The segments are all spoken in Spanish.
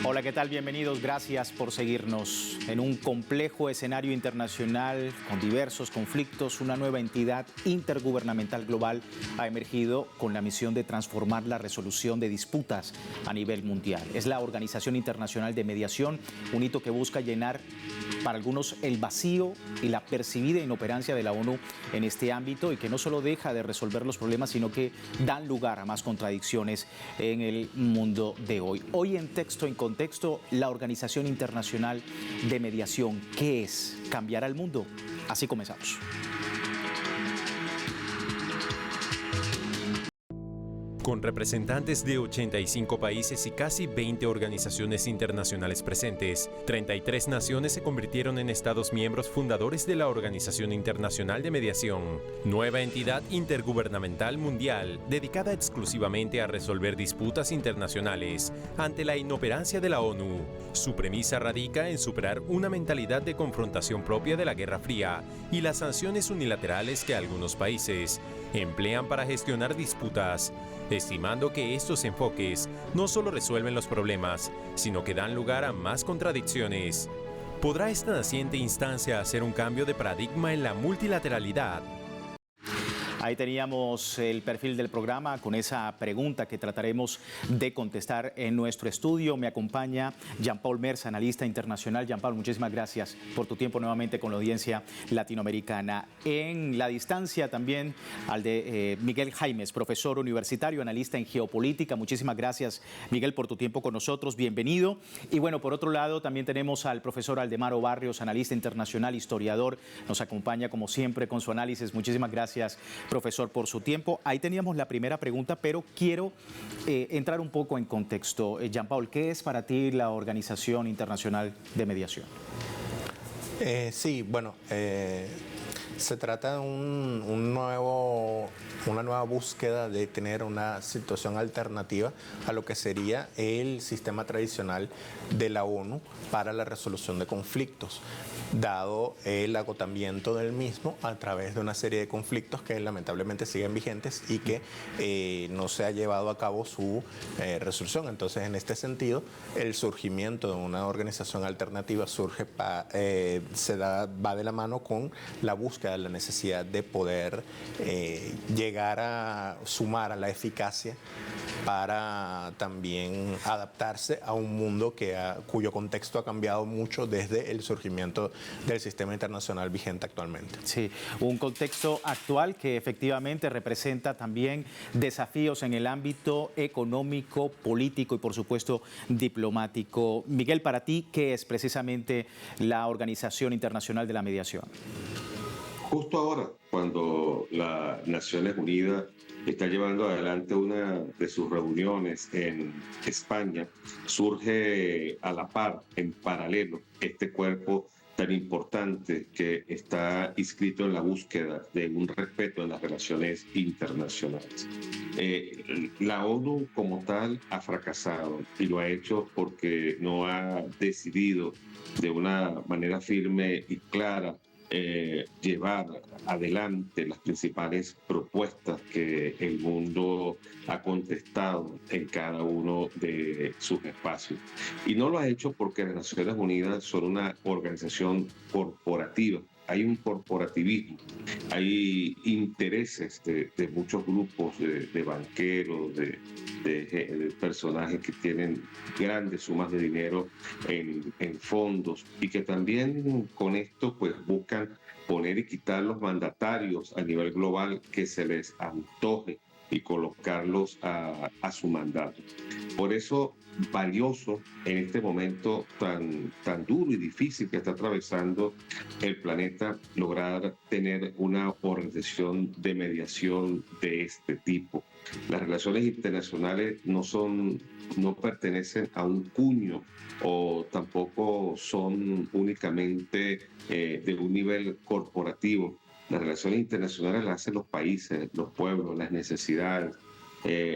Hola, ¿qué tal? Bienvenidos. Gracias por seguirnos. En un complejo escenario internacional con diversos conflictos, una nueva entidad intergubernamental global ha emergido con la misión de transformar la resolución de disputas a nivel mundial. Es la Organización Internacional de Mediación, un hito que busca llenar para algunos el vacío y la percibida inoperancia de la ONU en este ámbito, y que no solo deja de resolver los problemas, sino que dan lugar a más contradicciones en el mundo de hoy. Hoy en Texto en Contexto, la Organización Internacional de Mediación. ¿Qué es? ¿Cambiará el mundo? Así comenzamos. Con representantes de 85 países y casi 20 organizaciones internacionales presentes, 33 naciones se convirtieron en Estados miembros fundadores de la Organización Internacional de Mediación, nueva entidad intergubernamental mundial dedicada exclusivamente a resolver disputas internacionales ante la inoperancia de la ONU. Su premisa radica en superar una mentalidad de confrontación propia de la Guerra Fría y las sanciones unilaterales que algunos países emplean para gestionar disputas, estimando que estos enfoques no solo resuelven los problemas, sino que dan lugar a más contradicciones. ¿Podrá esta naciente instancia hacer un cambio de paradigma en la multilateralidad? Ahí teníamos el perfil del programa con esa pregunta que trataremos de contestar en nuestro estudio. Me acompaña Jean-Paul Merz, analista internacional. Jean-Paul, muchísimas gracias por tu tiempo nuevamente con la audiencia latinoamericana. En la distancia también al de Miguel Jaimes, profesor universitario, analista en geopolítica. Muchísimas gracias, Miguel, por tu tiempo con nosotros. Bienvenido. Y bueno, por otro lado, también tenemos al profesor Aldemaro Barrios, analista internacional, historiador. Nos acompaña como siempre con su análisis. Muchísimas gracias, profesor, por su tiempo. Ahí teníamos la primera pregunta, pero quiero entrar un poco en contexto. Jean-Paul, ¿qué es para ti la Organización Internacional de Mediación? Se trata de una nueva búsqueda de tener una situación alternativa a lo que sería el sistema tradicional de la ONU para la resolución de conflictos, dado el agotamiento del mismo a través de una serie de conflictos que lamentablemente siguen vigentes y que no se ha llevado a cabo su resolución. Entonces, en este sentido, el surgimiento de una organización alternativa va de la mano con la búsqueda de la necesidad de poder llegar a sumar a la eficacia para también adaptarse a un mundo cuyo contexto ha cambiado mucho desde el surgimiento del sistema internacional vigente actualmente. Sí, un contexto actual que efectivamente representa también desafíos en el ámbito económico, político y por supuesto diplomático. Miguel, para ti, ¿qué es precisamente la Organización Internacional de la Mediación? Justo ahora, cuando las Naciones Unidas está llevando adelante una de sus reuniones en España, surge a la par, en paralelo, este cuerpo tan importante que está inscrito en la búsqueda de un respeto en las relaciones internacionales. La ONU como tal ha fracasado y lo ha hecho porque no ha decidido de una manera firme y clara llevar adelante las principales propuestas que el mundo ha contestado en cada uno de sus espacios. Y no lo ha hecho porque las Naciones Unidas son una organización corporativa. Hay un corporativismo, hay intereses de muchos grupos de banqueros, de personajes que tienen grandes sumas de dinero en fondos y que también con esto pues buscan poner y quitar los mandatarios a nivel global que se les antoje y colocarlos a su mandato. Por eso, valioso en este momento tan duro y difícil que está atravesando el planeta, lograr tener una organización de mediación de este tipo. Las relaciones internacionales no pertenecen a un cuño o tampoco son únicamente de un nivel corporativo. Las relaciones internacionales las hacen los países, los pueblos, las necesidades,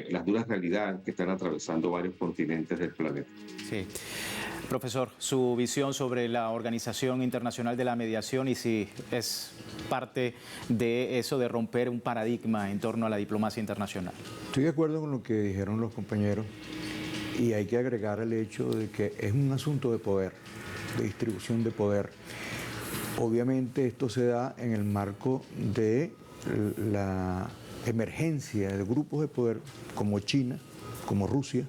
las duras realidades que están atravesando varios continentes del planeta. Sí. Profesor, su visión sobre la Organización Internacional de la Mediación y si es parte de eso de romper un paradigma en torno a la diplomacia internacional. Estoy de acuerdo con lo que dijeron los compañeros y hay que agregar el hecho de que es un asunto de poder, de distribución de poder. Obviamente esto se da en el marco de la emergencia de grupos de poder como China, como Rusia,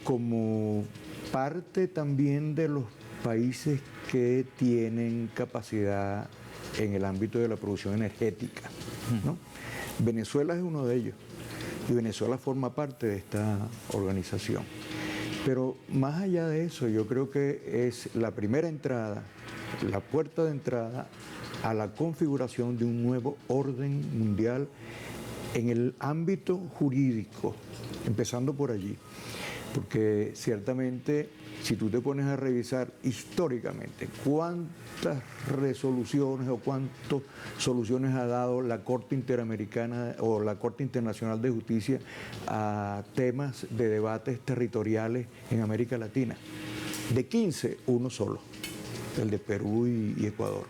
como parte también de los países que tienen capacidad en el ámbito de la producción energética, ¿no? Venezuela es uno de ellos y Venezuela forma parte de esta organización. Pero más allá de eso, yo creo que es la primera entrada, la puerta de entrada a la configuración de un nuevo orden mundial en el ámbito jurídico, empezando por allí. Porque ciertamente, si tú te pones a revisar históricamente cuántas resoluciones o cuántas soluciones ha dado la Corte Interamericana o la Corte Internacional de Justicia a temas de debates territoriales en América Latina, de 15, uno solo, el de Perú y Ecuador.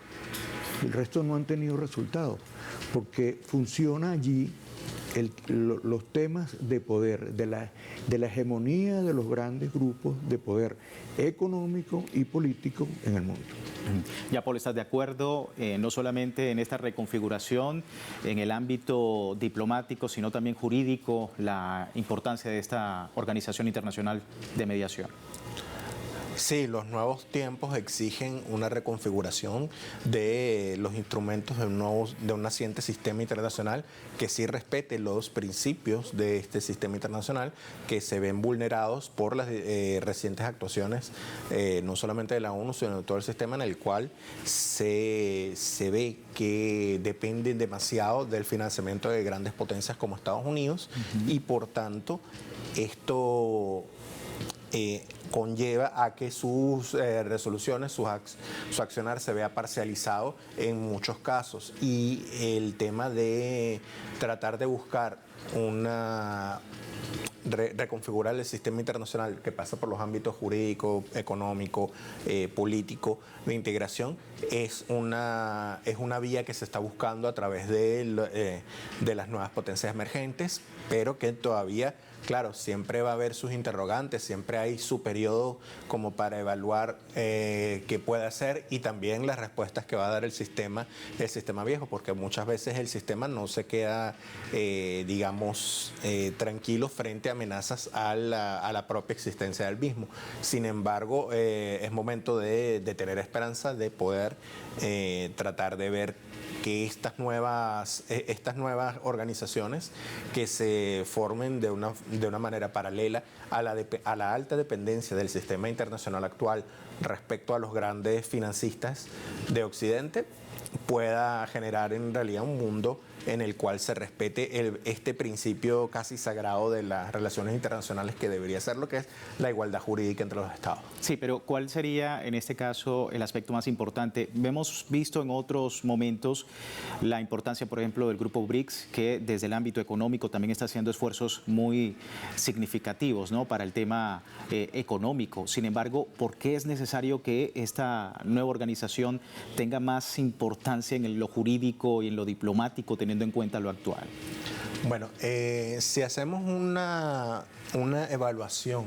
El resto no han tenido resultados, porque funciona allí los temas de poder, de la hegemonía de los grandes grupos de poder económico y político en el mundo. Ya, Paul, ¿estás de acuerdo no solamente en esta reconfiguración en el ámbito diplomático, sino también jurídico, la importancia de esta organización internacional de mediación? Sí, los nuevos tiempos exigen una reconfiguración de los instrumentos de un naciente sistema internacional que sí respete los principios de este sistema internacional, que se ven vulnerados por las recientes actuaciones, no solamente de la ONU, sino de todo el sistema, en el cual se ve que dependen demasiado del financiamiento de grandes potencias como Estados Unidos, y por tanto esto conlleva a que sus resoluciones, su accionar se vea parcializado en muchos casos, y el tema de tratar de buscar reconfigurar el sistema internacional que pasa por los ámbitos jurídico, económico, político, de integración, es una vía que se está buscando a través de las nuevas potencias emergentes, pero que todavía, claro, siempre va a haber sus interrogantes, siempre hay su periodo como para evaluar qué puede hacer, y también las respuestas que va a dar el sistema viejo, porque muchas veces el sistema no se queda, tranquilo frente a amenazas a la propia existencia del mismo. Sin embargo, es momento de tener esperanza, de poder tratar de ver que estas nuevas organizaciones que se formen de una manera paralela a la alta dependencia del sistema internacional actual respecto a los grandes financistas de Occidente, pueda generar en realidad un mundo en el cual se respete este principio casi sagrado de las relaciones internacionales, que debería ser lo que es la igualdad jurídica entre los estados. Sí, pero ¿cuál sería en este caso el aspecto más importante? Hemos visto en otros momentos la importancia, por ejemplo, del grupo BRICS, que desde el ámbito económico también está haciendo esfuerzos muy significativos, ¿no?, para el tema económico. Sin embargo, ¿por qué es necesario que esta nueva organización tenga más importancia en lo jurídico y en lo diplomático, teniendo en cuenta lo actual? Bueno, si hacemos una evaluación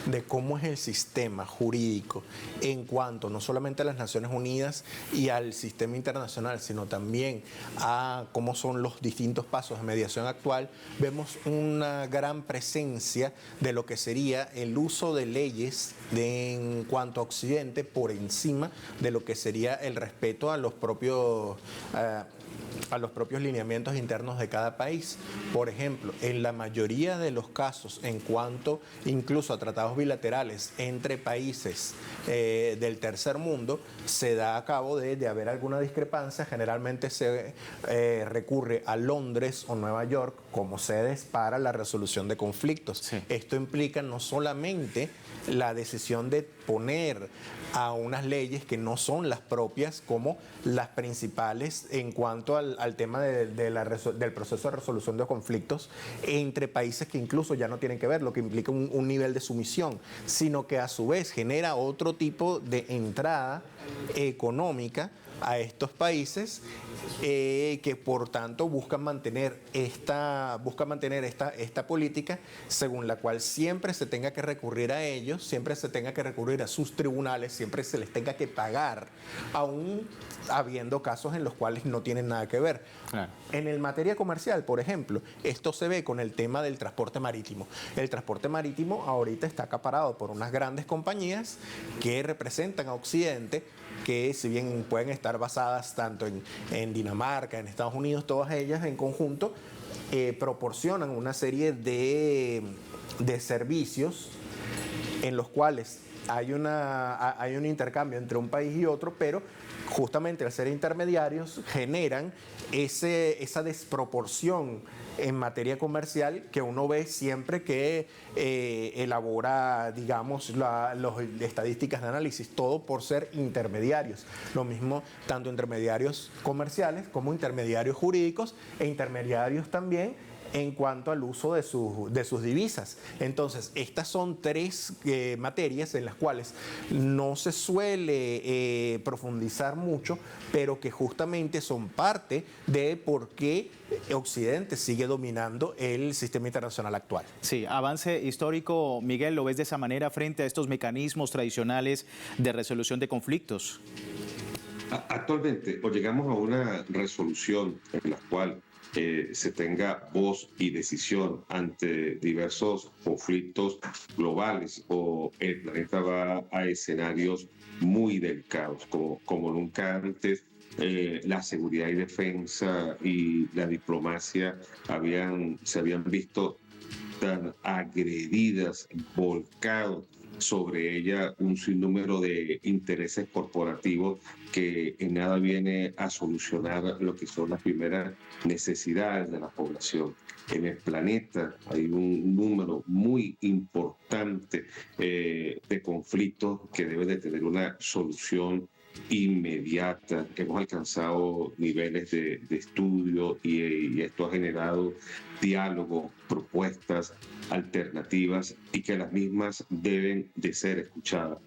de cómo es el sistema jurídico en cuanto no solamente a las Naciones Unidas y al sistema internacional, sino también a cómo son los distintos pasos de mediación actual, vemos una gran presencia de lo que sería el uso de leyes en cuanto a Occidente por encima de lo que sería el respeto a los propios lineamientos internos de cada país. Por ejemplo, en la mayoría de los casos, en cuanto incluso a tratados bilaterales entre países del tercer mundo, se da a cabo de haber alguna discrepancia. Generalmente se recurre a Londres o Nueva York como sedes para la resolución de conflictos. Sí. Esto implica no solamente la decisión de poner a unas leyes que no son las propias como las principales en cuanto al tema del proceso de resolución de conflictos entre países que incluso ya no tienen que ver, lo que implica un nivel de sumisión, sino que a su vez genera otro tipo de entrada económica a estos países que por tanto buscan mantener esta política según la cual siempre se tenga que recurrir a ellos, siempre se tenga que recurrir a sus tribunales, siempre se les tenga que pagar, aún habiendo casos en los cuales no tienen nada que ver. Claro. En el materia comercial, por ejemplo, esto se ve con el tema del transporte marítimo. El transporte marítimo ahorita está acaparado por unas grandes compañías que representan a Occidente, que si bien pueden estar basadas tanto en Dinamarca, en Estados Unidos, todas ellas en conjunto, proporcionan una serie de servicios en los cuales hay un intercambio entre un país y otro, pero justamente al ser intermediarios generan esa desproporción en materia comercial que uno ve siempre que elabora, digamos, las estadísticas de análisis, todo por ser intermediarios. Lo mismo tanto intermediarios comerciales como intermediarios jurídicos e intermediarios también en cuanto al uso de sus divisas. Entonces, estas son tres materias en las cuales no se suele profundizar mucho, pero que justamente son parte de por qué Occidente sigue dominando el sistema internacional actual. Sí, avance histórico, Miguel, ¿lo ves de esa manera frente a estos mecanismos tradicionales de resolución de conflictos? Actualmente, o llegamos a una resolución en la cual se tenga voz y decisión ante diversos conflictos globales, o el planeta va a escenarios muy delicados, como nunca antes. La seguridad y defensa y la diplomacia se habían visto tan agredidas, volcados sobre ella un sinnúmero de intereses corporativos que en nada viene a solucionar lo que son las primeras necesidades de la población. En el planeta hay un número muy importante de conflictos que deben de tener una solución inmediata. Hemos alcanzado niveles de estudio y esto ha generado diálogo, propuestas alternativas y que las mismas deben de ser escuchadas.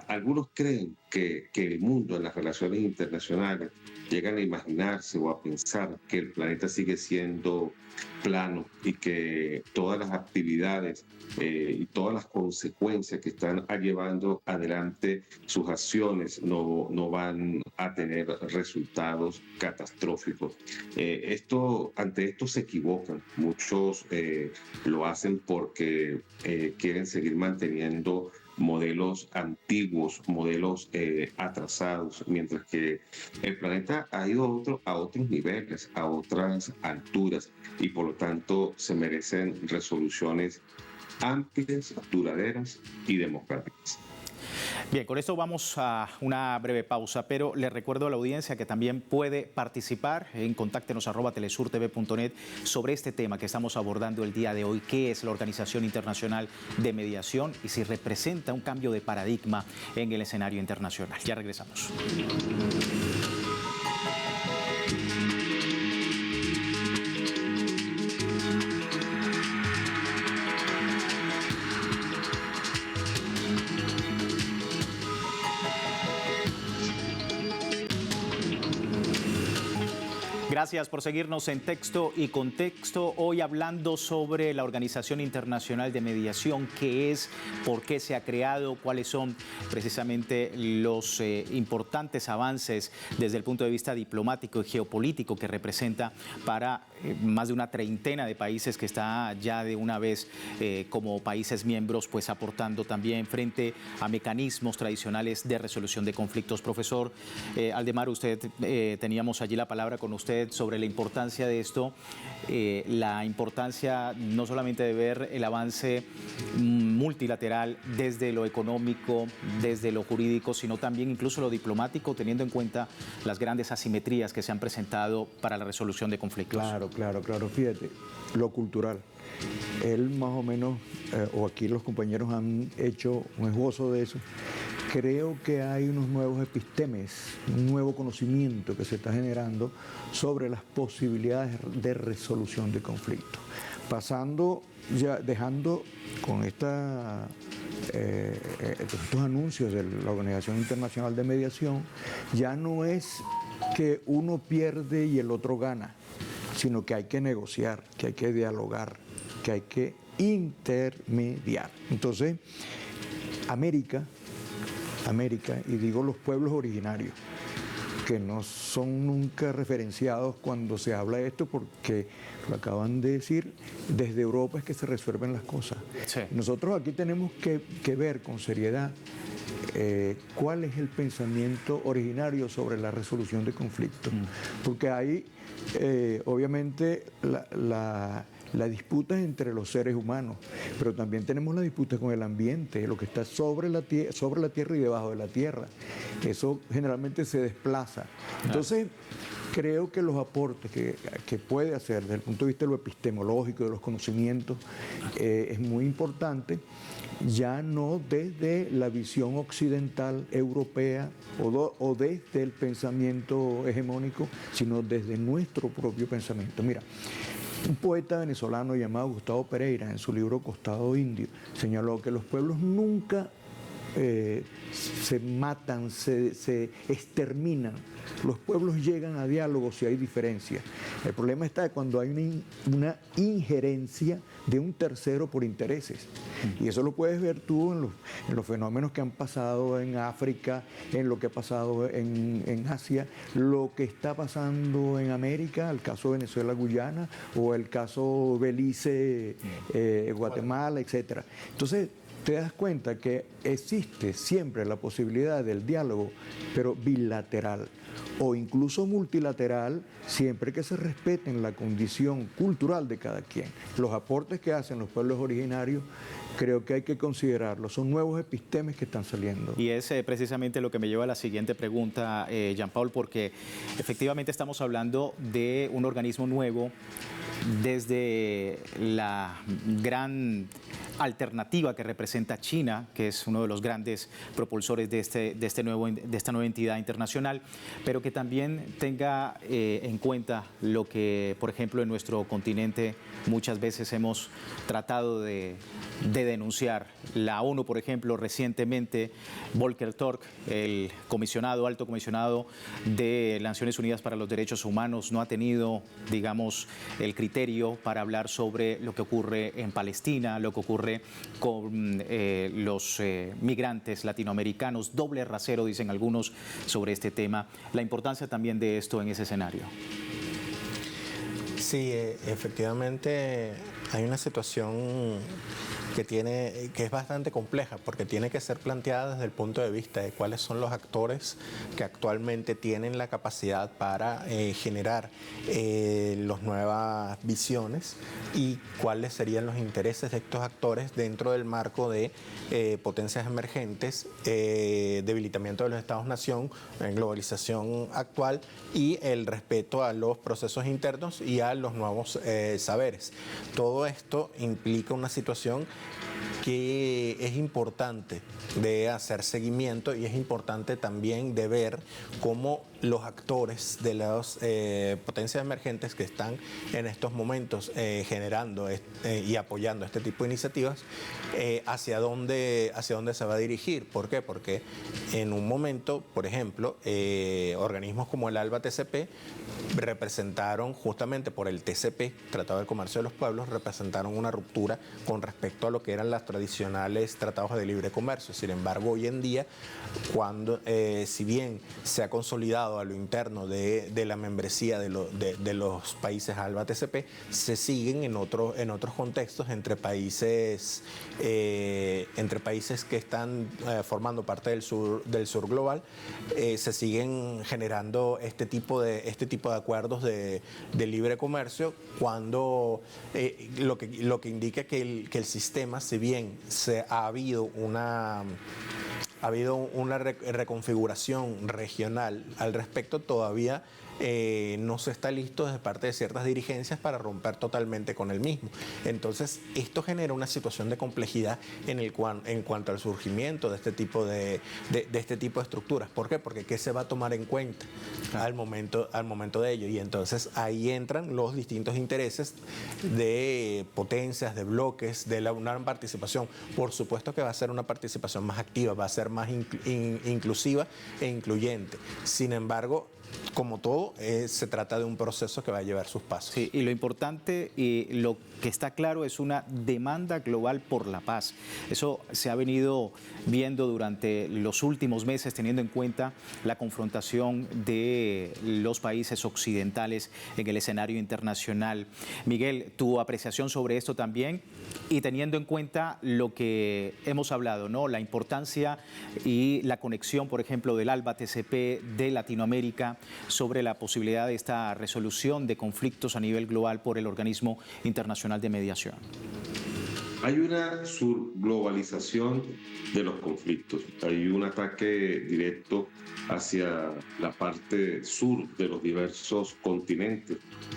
Algunos creen que el mundo en las relaciones internacionales llegan a imaginarse o a pensar que el planeta sigue siendo plano y que todas las actividades y todas las consecuencias que están llevando adelante sus acciones no van a tener resultados catastróficos. Ante esto se equivocan. Muchos lo hacen porque quieren seguir manteniendo modelos antiguos, modelos atrasados, mientras que el planeta ha ido a otros niveles, a otras alturas, y por lo tanto se merecen resoluciones amplias, duraderas y democráticas. Bien, con esto vamos a una breve pausa, pero les recuerdo a la audiencia que también puede participar en contáctenos@telesurtv.net sobre este tema que estamos abordando el día de hoy, qué es la Organización Internacional de Mediación y si representa un cambio de paradigma en el escenario internacional. Ya regresamos. Gracias por seguirnos en Texto y Contexto. Hoy hablando sobre la Organización Internacional de Mediación, qué es, por qué se ha creado, cuáles son precisamente los importantes avances desde el punto de vista diplomático y geopolítico que representa para más de una treintena de países que está ya de una vez como países miembros, pues aportando también frente a mecanismos tradicionales de resolución de conflictos. Profesor Aldemar, teníamos allí la palabra con usted sobre la importancia de esto, la importancia no solamente de ver el avance multilateral desde lo económico, desde lo jurídico, sino también incluso lo diplomático, teniendo en cuenta las grandes asimetrías que se han presentado para la resolución de conflictos. Claro. Fíjate, lo cultural. Él más o menos, o aquí los compañeros han hecho un esbozo de eso. Creo que hay unos nuevos epistemes, un nuevo conocimiento que se está generando sobre las posibilidades de resolución de conflictos. Dejando con esta estos anuncios de la Organización Internacional de Mediación, ya no es que uno pierde y el otro gana, sino que hay que negociar, que hay que dialogar, que hay que intermediar. Entonces, América, y digo los pueblos originarios, que no son nunca referenciados cuando se habla de esto, porque lo acaban de decir, desde Europa es que se resuelven las cosas. Sí. Nosotros aquí tenemos que ver con seriedad cuál es el pensamiento originario sobre la resolución de conflictos, porque hay obviamente la disputa es entre los seres humanos, pero también tenemos la disputa con el ambiente, lo que está sobre la tierra y debajo de la tierra. Eso generalmente se desplaza. Entonces, creo que los aportes que puede hacer desde el punto de vista de lo epistemológico, de los conocimientos, es muy importante, ya no desde la visión occidental europea o desde el pensamiento hegemónico, sino desde nuestro propio pensamiento. Mira, un poeta venezolano llamado Gustavo Pereira, en su libro Costado Indio, señaló que los pueblos nunca se matan, se exterminan. Los pueblos llegan a diálogos si hay diferencias. El problema está cuando hay una injerencia de un tercero por intereses. Y eso lo puedes ver tú en los fenómenos que han pasado en África, en lo que ha pasado en Asia, lo que está pasando en América, el caso Venezuela-Guyana o el caso Belice, Guatemala, etc. Entonces, te das cuenta que existe siempre la posibilidad del diálogo, pero bilateral o incluso multilateral, siempre que se respeten la condición cultural de cada quien. Los aportes que hacen los pueblos originarios creo que hay que considerarlos, son nuevos epistemes que están saliendo. Y es precisamente lo que me lleva a la siguiente pregunta, Jean-Paul, porque efectivamente estamos hablando de un organismo nuevo desde la gran alternativa que representa China, que es uno de los grandes propulsores de esta nueva entidad internacional, pero que también tenga en cuenta lo que, por ejemplo, en nuestro continente muchas veces hemos tratado de denunciar. La ONU, por ejemplo, recientemente, Volker Turk, el alto comisionado de Naciones Unidas para los Derechos Humanos, no ha tenido, digamos, el criterio para hablar sobre lo que ocurre en Palestina, lo que ocurre con los migrantes latinoamericanos, doble rasero, dicen algunos, sobre este tema. La importancia también de esto en ese escenario. Sí, efectivamente hay una situación que es bastante compleja, porque tiene que ser planteada desde el punto de vista de cuáles son los actores que actualmente tienen la capacidad para generar las nuevas visiones y cuáles serían los intereses de estos actores dentro del marco de potencias emergentes, debilitamiento de los Estados-nación, globalización actual y el respeto a los procesos internos y a los nuevos saberes. Todo esto implica una situación que es importante de hacer seguimiento y es importante también de ver cómo los actores de las potencias emergentes que están en estos momentos generando y apoyando este tipo de iniciativas, hacia dónde se va a dirigir. ¿Por qué? Porque en un momento, por ejemplo, organismos como el ALBA-TCP representaron, justamente por el TCP, Tratado de Comercio de los Pueblos, representaron una ruptura con respecto a lo que eran los tradicionales tratados de libre comercio. Sin embargo, hoy en día, cuando, si bien se ha consolidado a lo interno de la membresía de los países ALBA-TCP, se siguen en otros contextos entre países que están formando parte del sur global, se siguen generando este tipo de acuerdos de libre comercio, cuando lo que indica que el sistema, si bien ha habido una reconfiguración regional al respecto, todavía no se está listo de parte de ciertas dirigencias para romper totalmente con el mismo. Entonces, esto genera una situación de complejidad en cuanto al surgimiento de este tipo de estructuras. ¿Por qué? Porque ¿qué se va a tomar en cuenta al momento de ello? Y entonces ahí entran los distintos intereses de potencias, de bloques, de una participación. Por supuesto que va a ser una participación más activa, va a ser más inclusiva e incluyente. Sin embargo, como todo, se trata de un proceso que va a llevar sus pasos. Sí, y lo importante y lo que está claro es una demanda global por la paz. Eso se ha venido viendo durante los últimos meses, teniendo en cuenta la confrontación de los países occidentales en el escenario internacional. Miguel, tu apreciación sobre esto también, y teniendo en cuenta lo que hemos hablado, ¿no? La importancia y la conexión, por ejemplo, del ALBA-TCP de Latinoamérica sobre la posibilidad de esta resolución de conflictos a nivel global por el Organismo Internacional de Mediación. Hay una subglobalización de los conflictos. Hay un ataque directo hacia la parte sur de los diversos continentes,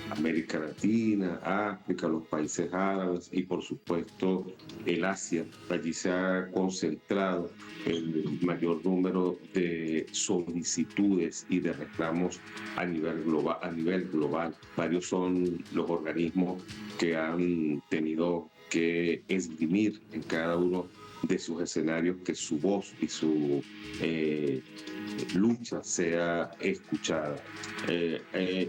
América Latina, África, los países árabes y por supuesto el Asia. Allí se ha concentrado el mayor número de solicitudes y de reclamos a nivel global. Varios son los organismos que han tenido que esgrimir en cada uno de sus escenarios que su voz y su lucha sea escuchada.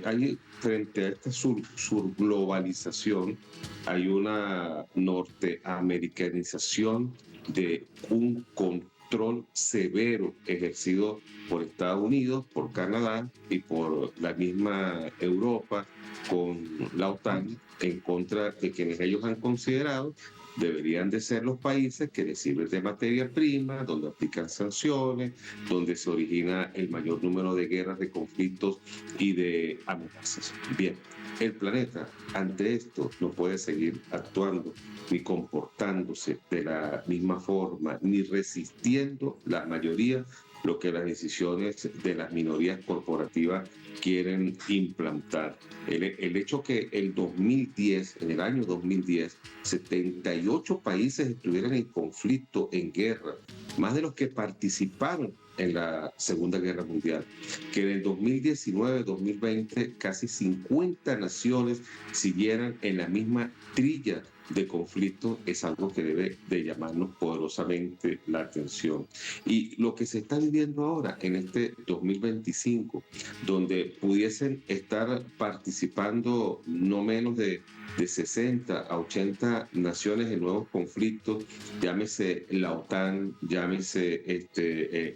Hay, frente a esta subglobalización, hay una norteamericanización de un control severo ejercido por Estados Unidos, por Canadá y por la misma Europa con la OTAN en contra de quienes ellos han considerado deberían de ser los países que les sirven de materia prima, donde aplican sanciones, donde se origina el mayor número de guerras, de conflictos y de amenazas. Bien, el planeta ante esto no puede seguir actuando ni comportándose de la misma forma, ni resistiendo la mayoría lo que las decisiones de las minorías corporativas quieren implantar. El hecho que en el año 2010, 78 países estuvieran en conflicto, en guerra, más de los que participaron en la Segunda Guerra Mundial, que en el 2019-2020 casi 50 naciones siguieran en la misma trilla de conflicto, es algo que debe de llamarnos poderosamente la atención. Y lo que se está viviendo ahora en este 2025, donde pudiesen estar participando no menos de 60 a 80 naciones en nuevos conflictos, llámese la OTAN, llámese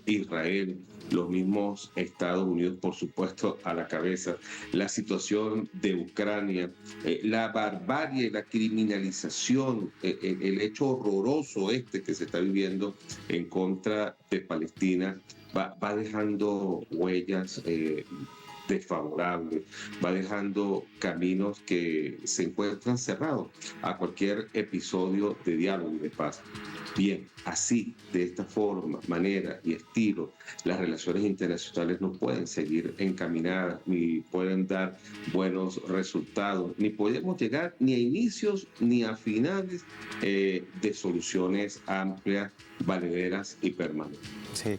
Israel, los mismos Estados Unidos, por supuesto, a la cabeza, la situación de Ucrania, la barbarie, la criminalización, el hecho horroroso que se está viviendo en contra de Palestina, va dejando huellas desfavorable, va dejando caminos que se encuentran cerrados a cualquier episodio de diálogo y de paz. Bien, así, de esta forma, manera y estilo, las relaciones internacionales no pueden seguir encaminadas, ni pueden dar buenos resultados, ni podemos llegar ni a inicios ni a finales de soluciones amplias, valederas y permanentes. Sí.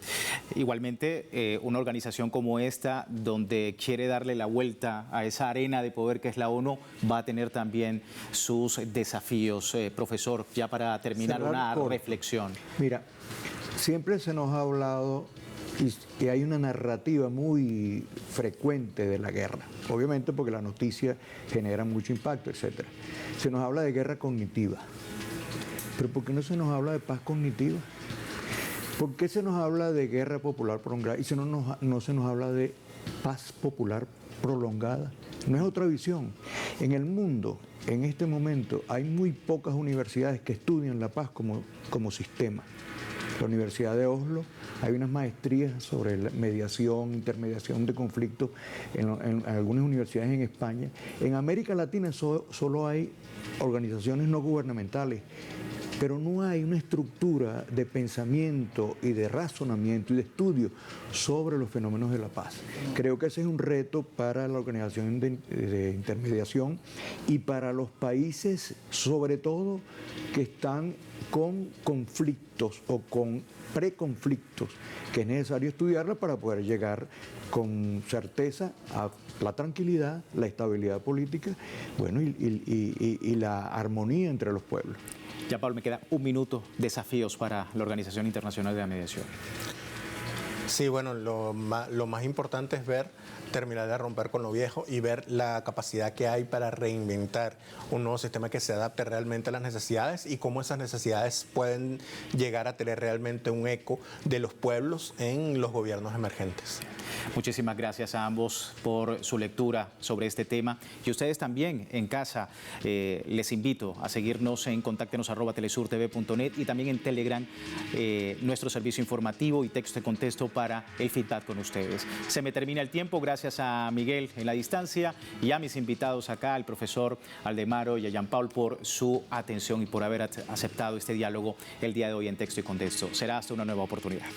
Igualmente, una organización como esta, donde quiere darle la vuelta a esa arena de poder que es la ONU, va a tener también sus desafíos. Profesor, ya para terminar, una reflexión. Mira, siempre se nos ha hablado y hay una narrativa muy frecuente de la guerra, obviamente porque la noticia genera mucho impacto, etc. Se nos habla de guerra cognitiva, pero ¿por qué no se nos habla de paz cognitiva? ¿Por qué se nos habla de guerra popular prolongada y no se nos habla de paz popular prolongada? No es otra visión. En el mundo, en este momento, hay muy pocas universidades que estudian la paz como sistema. La Universidad de Oslo, hay unas maestrías sobre la mediación, intermediación de conflictos en algunas universidades en España. En América Latina solo hay organizaciones no gubernamentales pero no hay una estructura de pensamiento y de razonamiento y de estudio sobre los fenómenos de la paz. Creo que ese es un reto para la Organización de Intermediación y para los países, sobre todo, que están con conflictos o con preconflictos, que es necesario estudiarla para poder llegar con certeza a la tranquilidad, la estabilidad política, bueno, y la armonía entre los pueblos. Jean-Paul, me queda un minuto. Desafíos para la Organización Internacional de la Mediación. Sí, bueno, lo más importante es terminar de romper con lo viejo y ver la capacidad que hay para reinventar un nuevo sistema que se adapte realmente a las necesidades y cómo esas necesidades pueden llegar a tener realmente un eco de los pueblos en los gobiernos emergentes. Muchísimas gracias a ambos por su lectura sobre este tema. Y ustedes también en casa, les invito a seguirnos en contáctenos@telesurtv.net y también en Telegram, nuestro servicio informativo y texto de contexto para el feedback con ustedes. Se me termina el tiempo. Gracias a Miguel en la distancia y a mis invitados acá, al profesor Aldemaro y a Jean-Paul, por su atención y por haber aceptado este diálogo el día de hoy en texto y contexto. Será hasta una nueva oportunidad.